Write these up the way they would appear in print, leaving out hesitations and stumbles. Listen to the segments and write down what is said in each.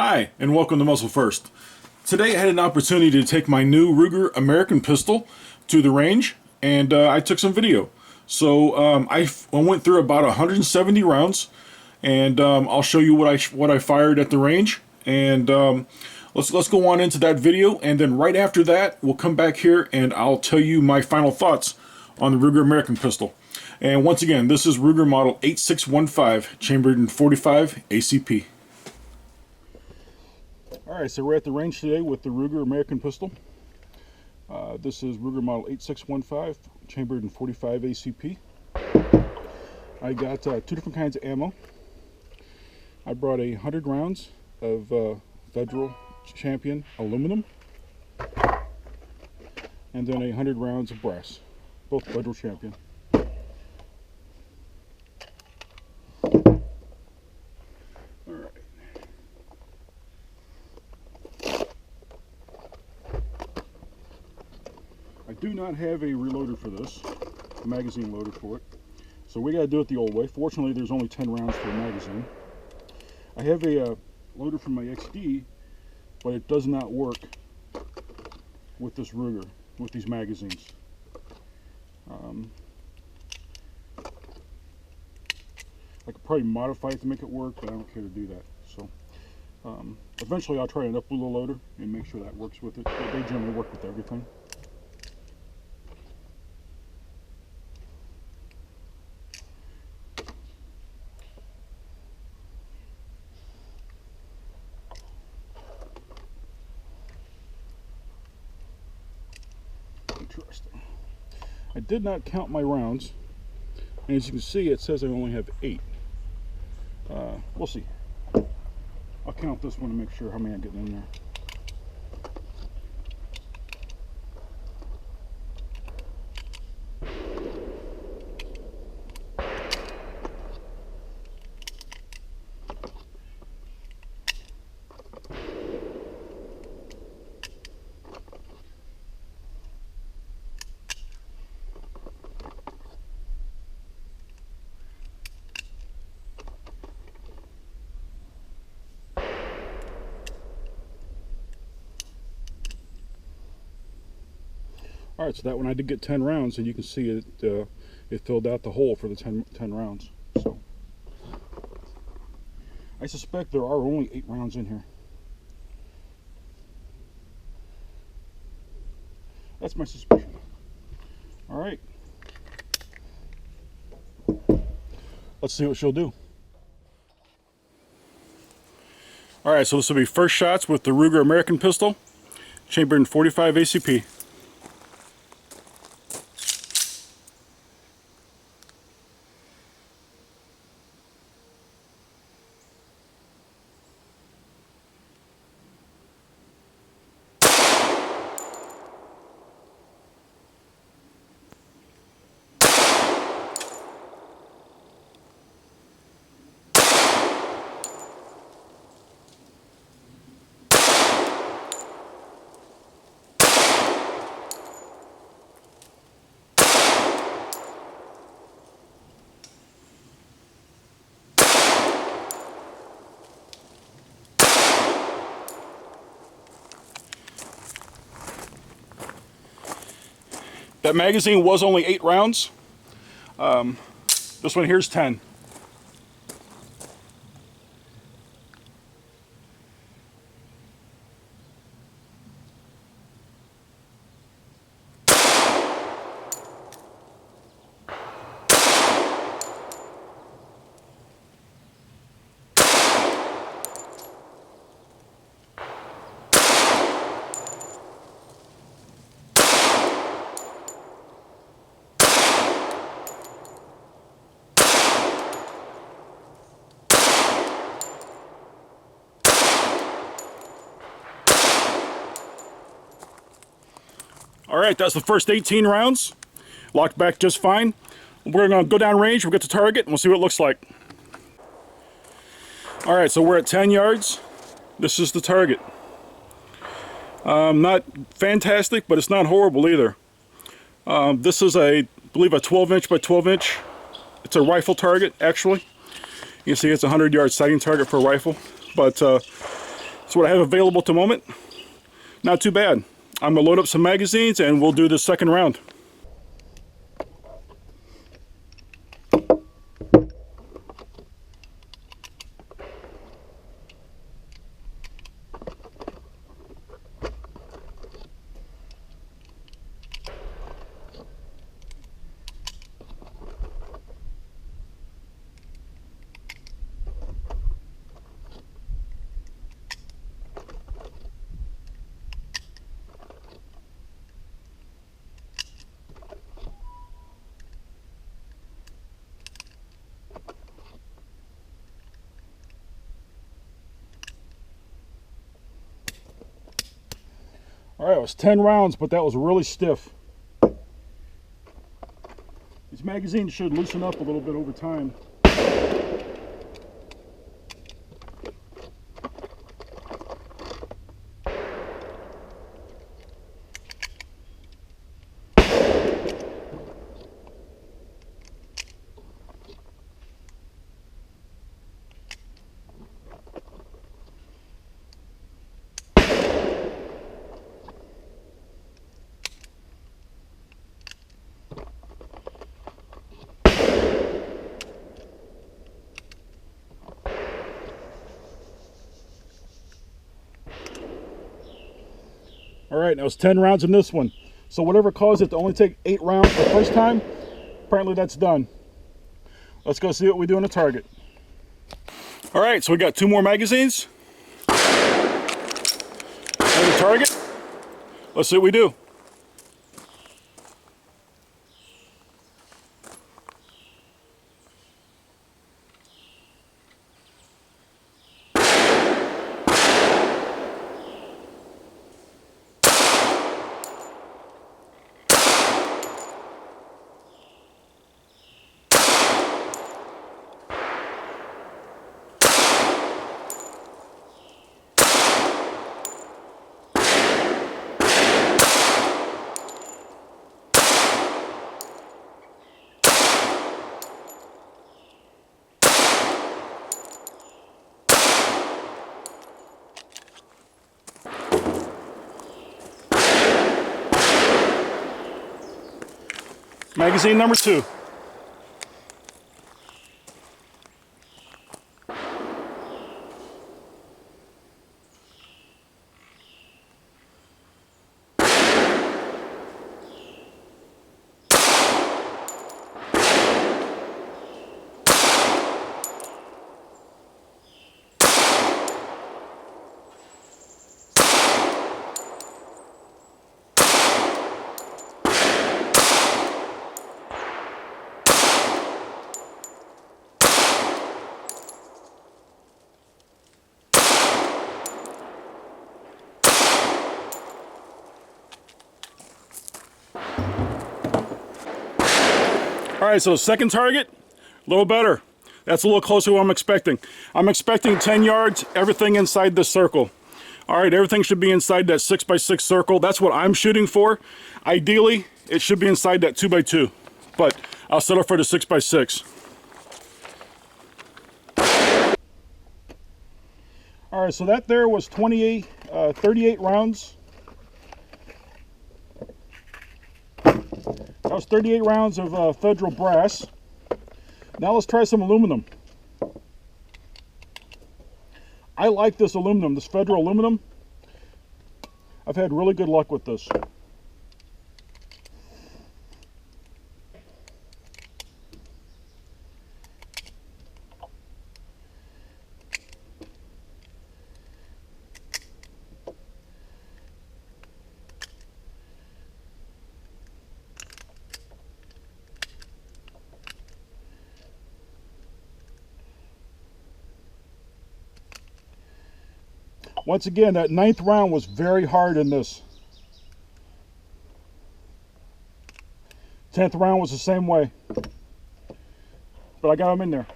Hi, and welcome to Muzzle First. Today I had an opportunity to take my new Ruger American pistol to the range, and I took some video. So I went through about 170 rounds, and I'll show you what I fired at the range. And let's go on into that video, and then right after that we'll come back here and I'll tell you my final thoughts on the Ruger American pistol. And once again, this is Ruger model 8615, chambered in .45 ACP. Alright, so we're at the range today with the Ruger American pistol. This is Ruger model 8615, chambered in .45 ACP. I got two different kinds of ammo. I brought 100 rounds of Federal Champion aluminum, and then 100 rounds of brass, both Federal Champion. I do not have a reloader for this, a magazine loader for it, so we gotta do it the old way. Fortunately, there's only 10 rounds per magazine. I have a loader from my XD, but it does not work with this Ruger, with these magazines. I could probably modify it to make it work, but I don't care to do that. So eventually I'll try an up-wheeler loader and make sure that works with it. They generally work with everything. Interesting. I did not count my rounds, and as you can see, it says I only have 8. We'll see. I'll count this one to make sure how many I'm getting in there. Alright, so that one I did get 10 rounds, and you can see it filled out the hole for the 10 rounds. So I suspect there are only 8 rounds in here. That's my suspicion. Alright. Let's see what she'll do. Alright, so this will be first shots with the Ruger American pistol, chambered in .45 ACP. That magazine was only 8 rounds. This one here's 10. Alright, that's the first 18 rounds. Locked back just fine. We're going to go down range, we'll get to target, and we'll see what it looks like. Alright, so we're at 10 yards. This is the target. Not fantastic, but it's not horrible either. This is I believe a 12-inch by 12-inch. It's a rifle target, actually. You can see it's a 100-yard sighting target for a rifle. But That's what I have available at the moment. Not too bad. I'm gonna load up some magazines and we'll do the second round. All right, it was 10 rounds, but that was really stiff. These magazines should loosen up a little bit over time. All right, that was 10 rounds in this one. So whatever caused it to only take 8 rounds the first time, apparently that's done. Let's go see what we do on the target. All right, so we got 2 more magazines. And the target. Let's see what we do. Magazine number 2. All right, so second target, a little better. That's a little closer to what I'm expecting. I'm expecting 10 yards, everything inside this circle. All right, everything should be inside that 6x6 circle. That's what I'm shooting for. Ideally, it should be inside that 2x2, but I'll settle for the 6x6. All right, so that there was 38 rounds. That was 38 rounds of federal brass. Now let's try some aluminum. I like this aluminum, this federal aluminum. I've had really good luck with this. Once again, that 9th round was very hard in this. 10th round was the same way. But I got them in there.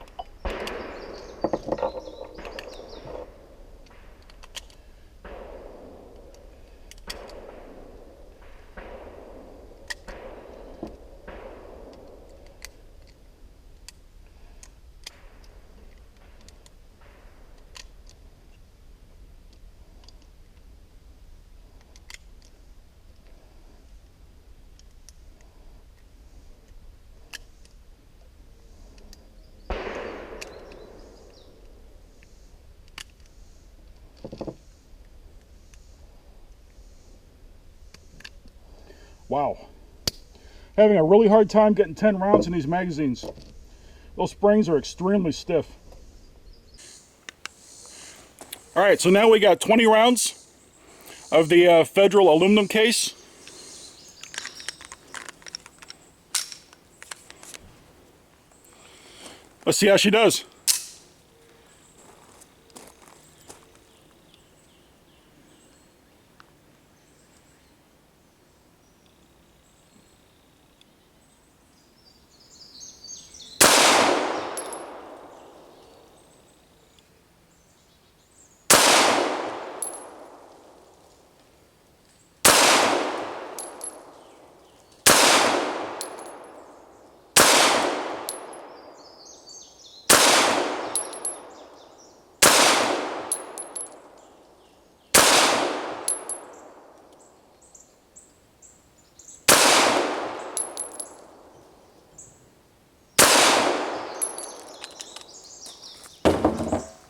Wow. Having a really hard time getting 10 rounds in these magazines. Those springs are extremely stiff. All right, so now we got 20 rounds of the Federal aluminum case. Let's see how she does.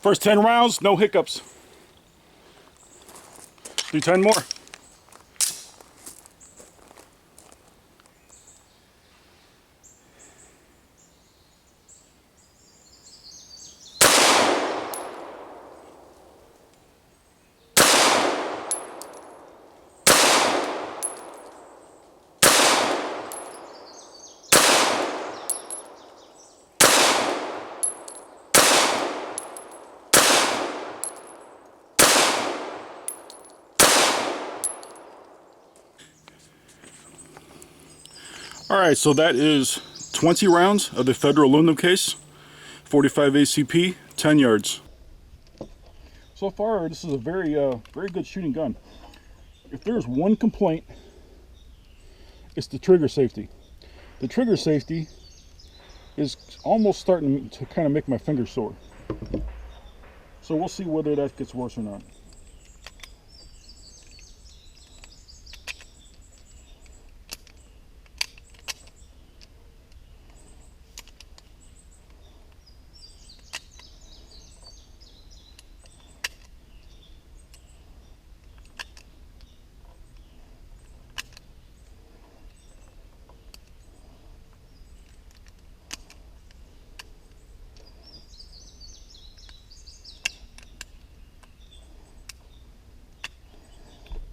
First 10 rounds, no hiccups. Do 10 more. All right, so that is 20 rounds of the Federal aluminum case, 45 ACP, 10 yards. So far, this is a very good shooting gun. If there's one complaint, it's the trigger safety. The trigger safety is almost starting to kind of make my fingers sore. So we'll see whether that gets worse or not.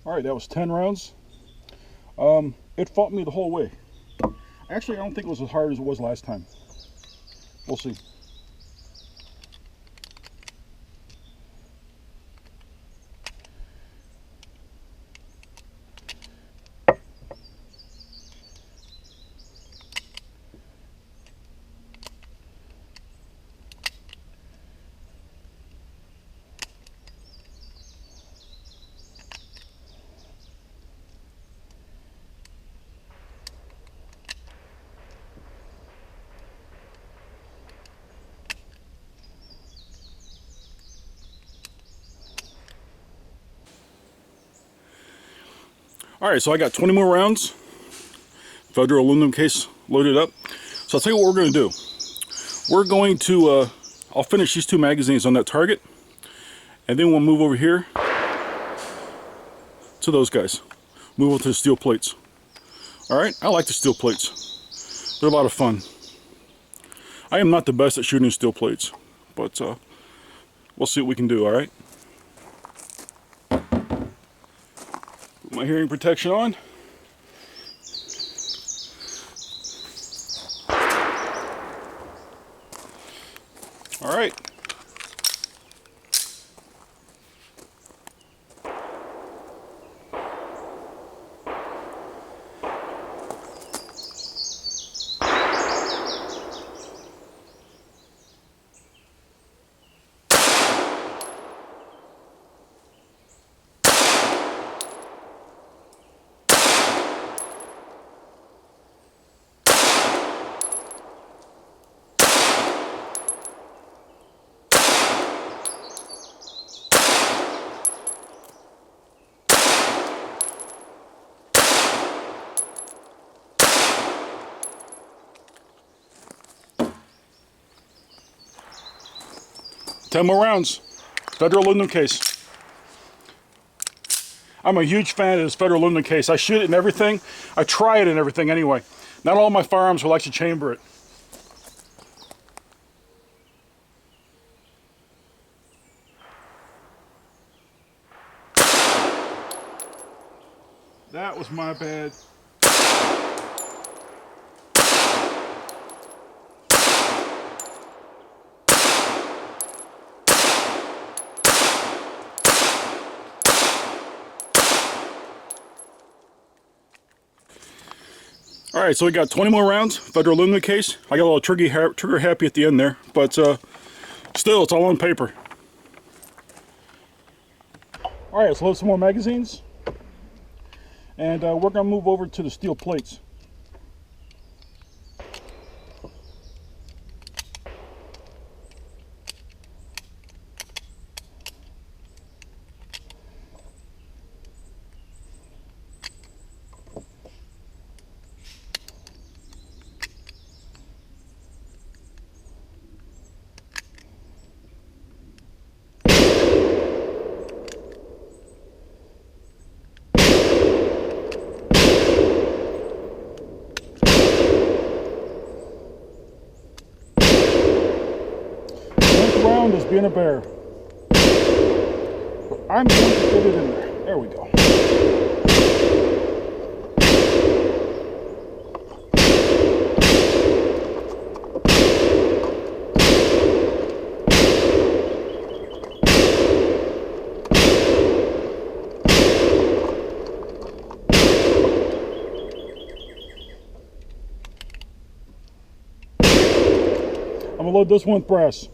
All right, that was 10 rounds. It fought me the whole way. Actually, I don't think it was as hard as it was last time. We'll see. All right, so I got 20 more rounds. Federal aluminum case loaded up. So I'll tell you what we're going to do. We're going to, I'll finish these two magazines on that target, and then we'll move over here to those guys. Move over to the steel plates. All right, I like the steel plates. They're a lot of fun. I am not the best at shooting steel plates, but we'll see what we can do, all right? Put my hearing protection on. All right. Ten more rounds. Federal aluminum case. I'm a huge fan of this Federal aluminum case. I shoot it in everything. I try it in everything anyway. Not all my firearms will actually chamber it. That was my bad. All right, so we got 20 more rounds, Federal aluminum case. I got a little trigger happy at the end there, but still, it's all on paper. All right, let's load some more magazines. And we're gonna move over to the steel plates. Round is being a bear. I'm going to get it in there. There we go. I'm gonna load this one with brass.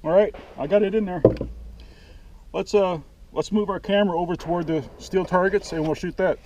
All right, I got it in there. Let's move our camera over toward the steel targets and we'll shoot that.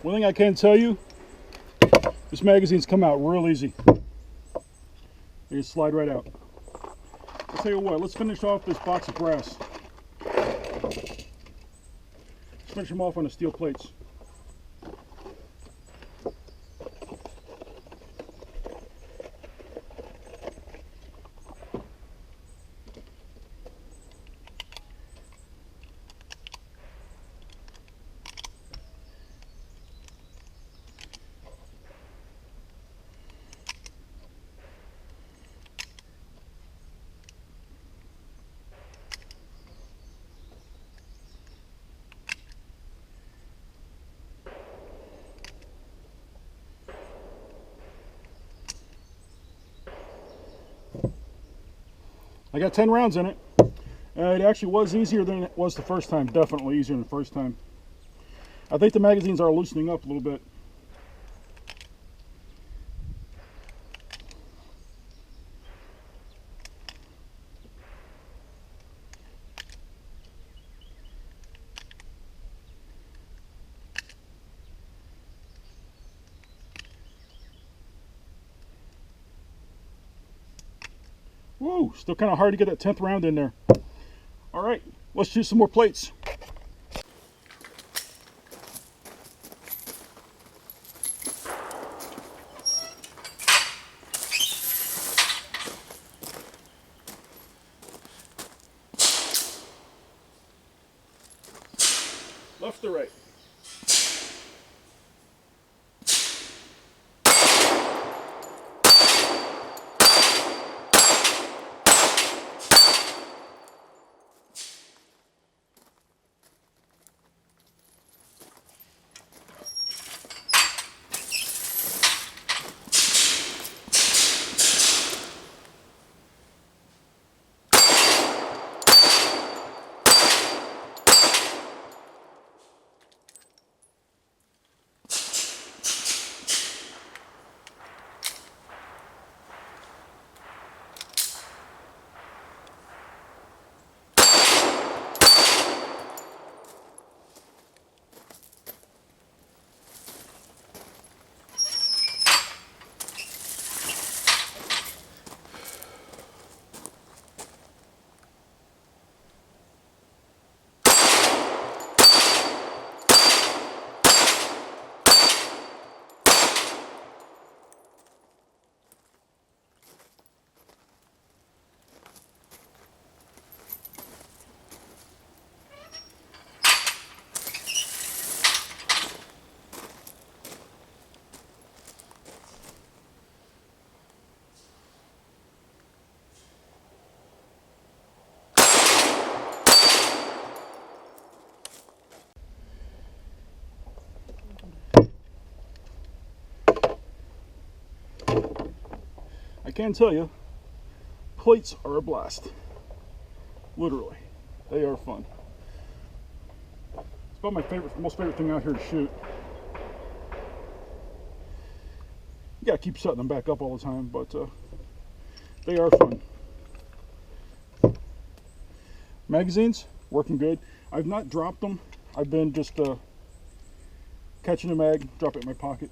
One thing I can tell you, this magazine's come out real easy. They just slide right out. I'll tell you what, let's finish off this box of brass. Let's finish them off on the steel plates. I got 10 rounds in it. It actually was easier than it was the first time. Definitely easier than the first time. I think the magazines are loosening up a little bit. Woo, still kind of hard to get that 10th round in there. All right, let's choose some more plates. Left to right. I can tell you, plates are a blast. Literally, they are fun. It's about my most favorite thing out here to shoot. You gotta keep setting them back up all the time, but they are fun. Magazines, working good. I've not dropped them. I've been just catching a mag, drop it in my pocket.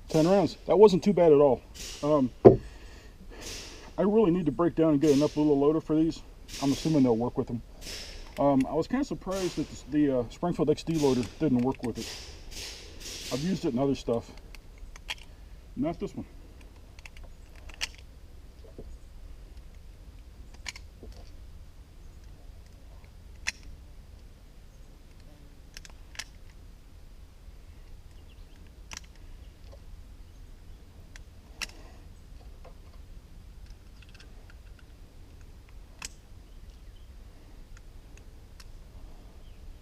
Ten rounds. That wasn't too bad at all. I really need to break down and get an upper loader for these. I'm assuming they'll work with them. I was kind of surprised that the Springfield XD loader didn't work with it. I've used it in other stuff. Not this one.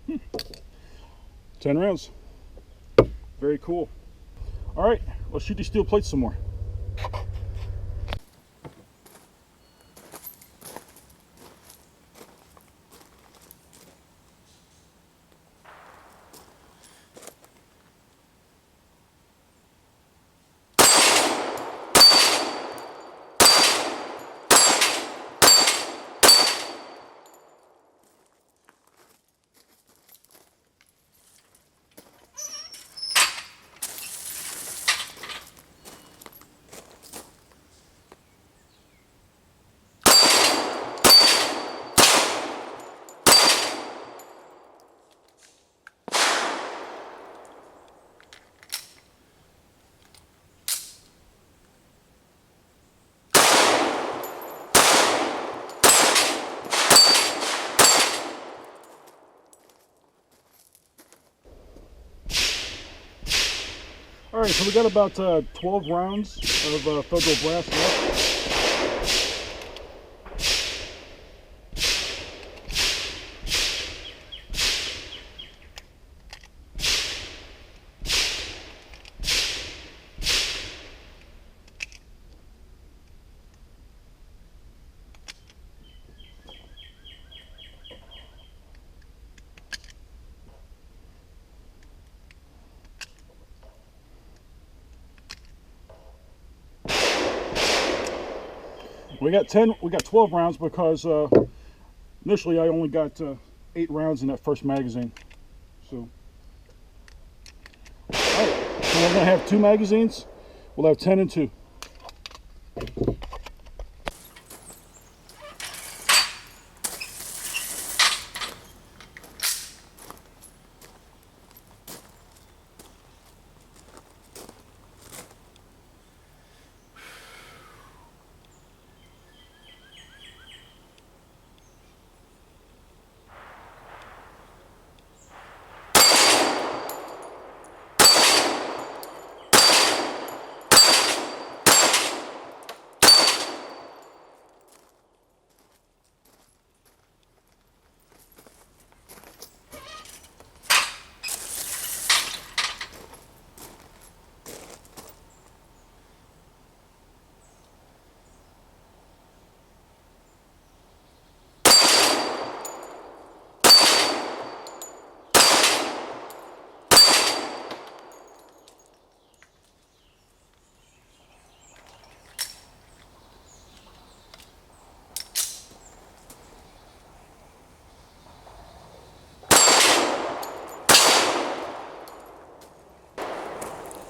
Hmm. 10 rounds. Very cool. All right, let's shoot these steel plates some more. All right, so we got about 12 rounds of federal brass left. We got 12 rounds because initially I only got 8 rounds in that first magazine. So, all right, so we're gonna have 2 magazines. We'll have 10 and 2.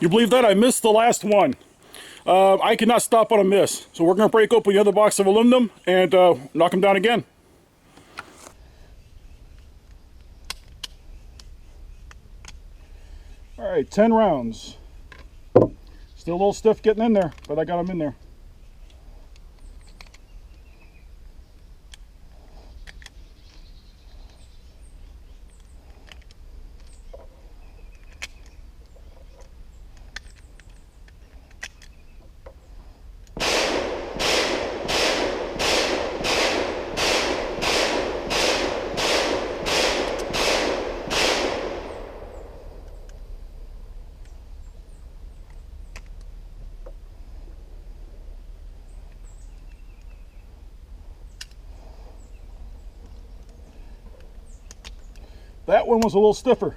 You believe that? I missed the last one. I cannot stop on a miss. So we're going to break open the other box of aluminum and knock them down again. All right, 10 rounds. Still a little stiff getting in there, but I got them in there. That one was a little stiffer.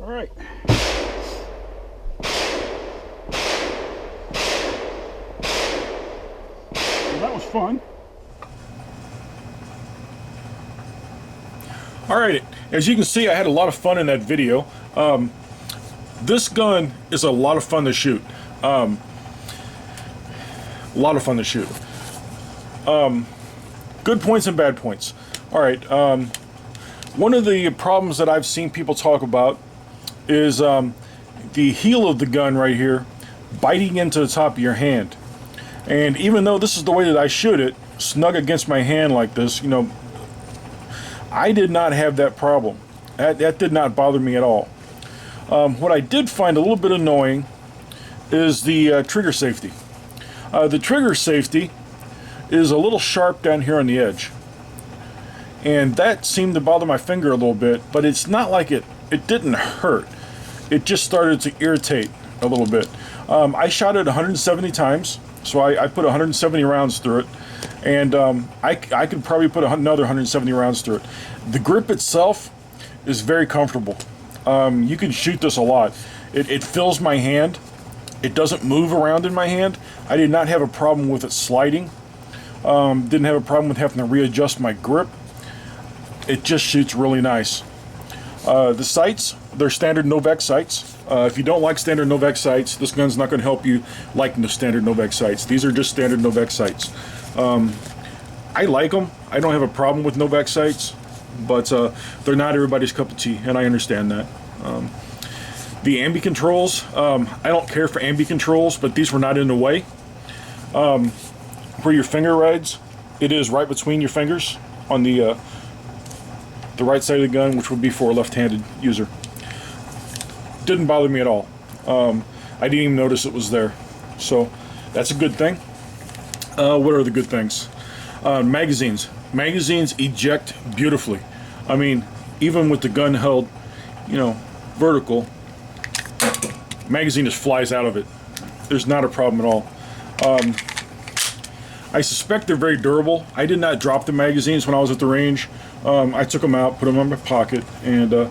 All right. Well, that was fun. All right, as you can see, I had a lot of fun in that video. This gun is a lot of fun to shoot. A lot of fun to shoot. Good points and bad points. All right. One of the problems that I've seen people talk about is the heel of the gun right here biting into the top of your hand. And even though this is the way that I shoot it, snug against my hand like this, you know, I did not have that problem. That did not bother me at all. What I did find a little bit annoying is the trigger safety. The trigger safety is a little sharp down here on the edge. And that seemed to bother my finger a little bit, but it's not like it didn't hurt. It just started to irritate a little bit. I shot it 170 times, so I put 170 rounds through it, and I could probably put another 170 rounds through it. The grip itself is very comfortable. You can shoot this a lot. It fills my hand. It doesn't move around in my hand. I did not have a problem with it sliding. Didn't have a problem with having to readjust my grip. It just shoots really nice. The sights, they're standard Novak sights. If you don't like standard Novak sights, this gun's not going to help you like the standard Novak sights. These are just standard Novak sights. I like them. I don't have a problem with Novak sights, but they're not everybody's cup of tea, and I understand that. The ambi controls, I don't care for ambi controls, but these were not in the way. Where your finger rides, it is right between your fingers on the right side of the gun, which would be for a left-handed user. Didn't bother me at all. I didn't even notice it was there, so that's a good thing. What are the good things? Magazines. Magazines eject beautifully. I mean, even with the gun held, you know, vertical, magazine just flies out of it. There's not a problem at all. I suspect they're very durable. I did not drop the magazines when I was at the range. I took them out, put them in my pocket, and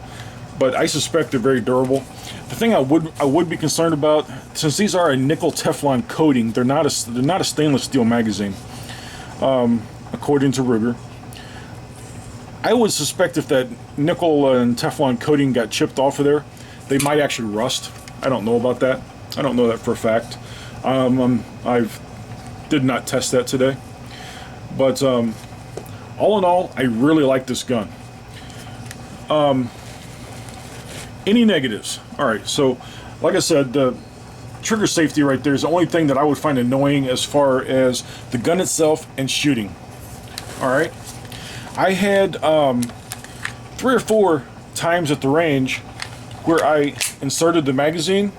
but I suspect they're very durable. The thing I would be concerned about, since these are a nickel Teflon coating, they're not a stainless steel magazine, according to Ruger. I would suspect if that nickel and Teflon coating got chipped off of there, they might actually rust. I don't know about that. I don't know that for a fact. I did not test that today. But all in all, I really like this gun. Any negatives? All right, so like I said, the trigger safety right there is the only thing that I would find annoying as far as the gun itself and shooting. All right, I had 3 or 4 times at the range where I inserted the magazine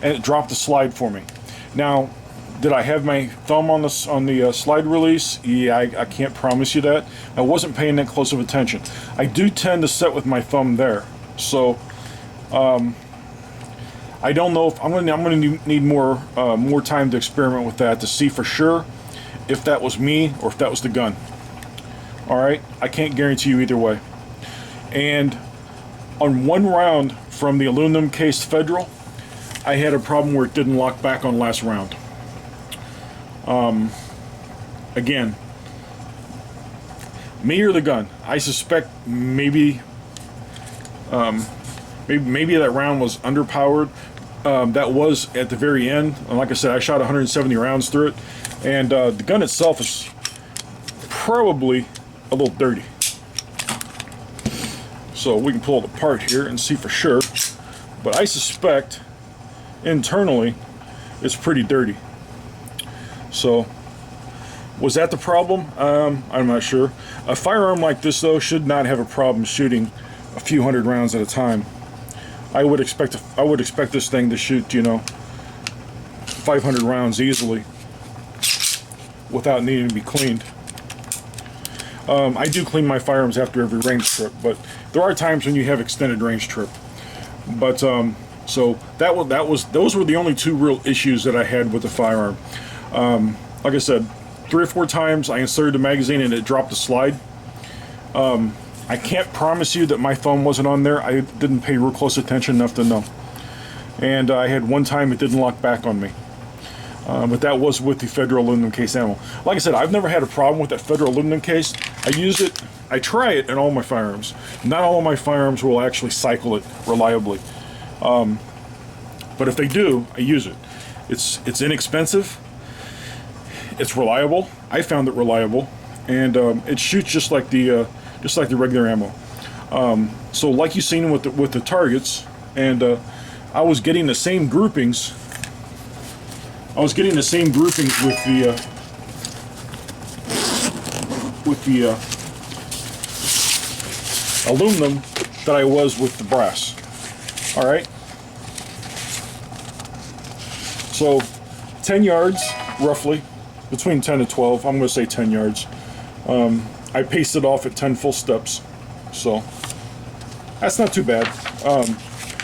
and it dropped the slide for me. Now, did I have my thumb on the slide release? Yeah, I can't promise you that. I wasn't paying that close of attention. I do tend to set with my thumb there, so I don't know if I'm going to need more time to experiment with that to see for sure if that was me or if that was the gun. All right, I can't guarantee you either way. And on one round from the aluminum cased Federal, I had a problem where it didn't lock back on last round. Again, me or the gun. I suspect maybe that round was underpowered. That was at the very end. And like I said, I shot 170 rounds through it, and the gun itself is probably a little dirty. So we can pull it apart here and see for sure. But I suspect internally it's pretty dirty. So was that the problem? I'm not sure. A firearm like this though should not have a problem shooting a few hundred rounds at a time. I would expect this thing to shoot, you know, 500 rounds easily without needing to be cleaned. I do clean my firearms after every range trip, but there are times when you have extended range trip. But so those were the only 2 real issues that I had with the firearm. Like I said, 3 or 4 times I inserted the magazine and it dropped the slide. I can't promise you that my thumb wasn't on there. I didn't pay real close attention enough to know. And I had one time it didn't lock back on me. But that was with the Federal aluminum case ammo. Like I said, I've never had a problem with that Federal aluminum case. I use it, I try it in all my firearms. Not all of my firearms will actually cycle it reliably. But if they do, I use it. It's inexpensive. It's reliable. I found it reliable, and it shoots just like the regular ammo. So like you've seen with the targets, and I was getting the same groupings. With the aluminum that I was with the brass. All right. So 10 yards roughly, between 10 to 12. I'm going to say 10 yards. I paced it off at 10 full steps, so that's not too bad.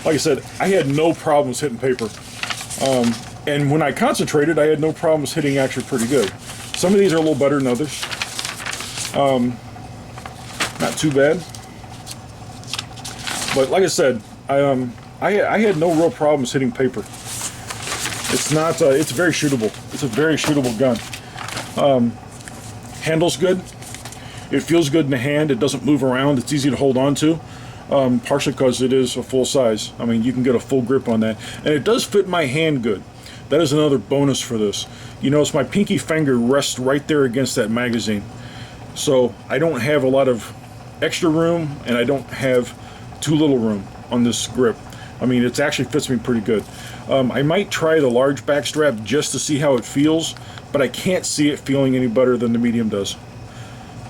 Like I said, I had no problems hitting paper. And when I concentrated, I had no problems hitting actually pretty good. Some of these are a little better than others. Not too bad. But like I said, I had no real problems hitting paper. It's not. It's very shootable. It's a very shootable gun. Handles good. It feels good in the hand. It doesn't move around. It's easy to hold on to. Partially because it is a full size. I mean, you can get a full grip on that, and it does fit my hand good. That is another bonus for this. You notice my pinky finger rests right there against that magazine, so I don't have a lot of extra room, and I don't have too little room on this grip. I mean, it actually fits me pretty good. I might try the large back strap just to see how it feels, but I can't see it feeling any better than the medium does.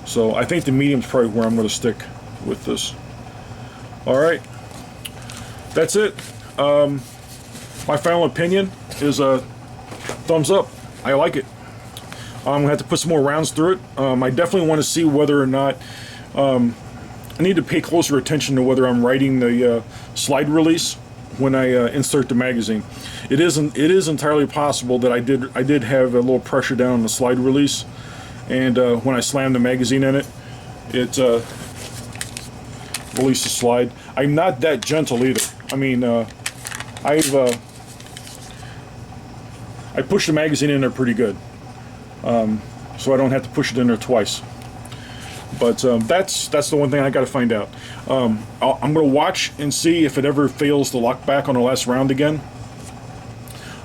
So I think the medium's probably where I'm going to stick with this. All right, that's it. My final opinion is a thumbs up. I like it. I'm gonna have to put some more rounds through it. I definitely want to see whether or not I need to pay closer attention to whether I'm writing the slide release when I insert the magazine. It is entirely possible that I did have a little pressure down on the slide release, and when I slammed the magazine in it, it released the slide. I'm not that gentle either. I mean, I push the magazine in there pretty good, so I don't have to push it in there twice. But that's the one thing I got to find out. I'm going to watch and see if it ever fails to lock back on the last round again.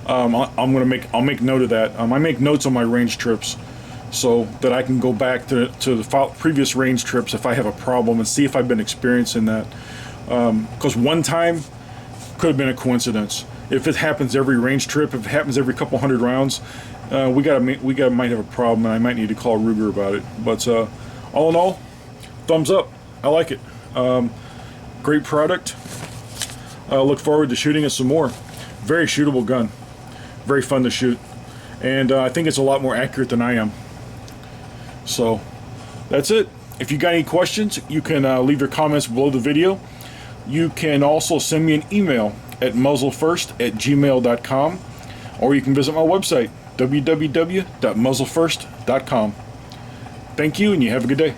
I'll make note of that. I make notes on my range trips so that I can go back to the previous range trips if I have a problem and see if I've been experiencing that. Because one time could have been a coincidence. If it happens every range trip, if it happens every couple hundred rounds, we might have a problem, and I might need to call Ruger about it. But all in all, thumbs up. I like it. Great product. Look forward to shooting it some more. Very shootable gun. Very fun to shoot, and I think it's a lot more accurate than I am. So that's it. If you got any questions, you can leave your comments below the video. You can also send me an email at muzzlefirst@gmail.com, or you can visit my website, www.muzzlefirst.com. Thank you, and you have a good day.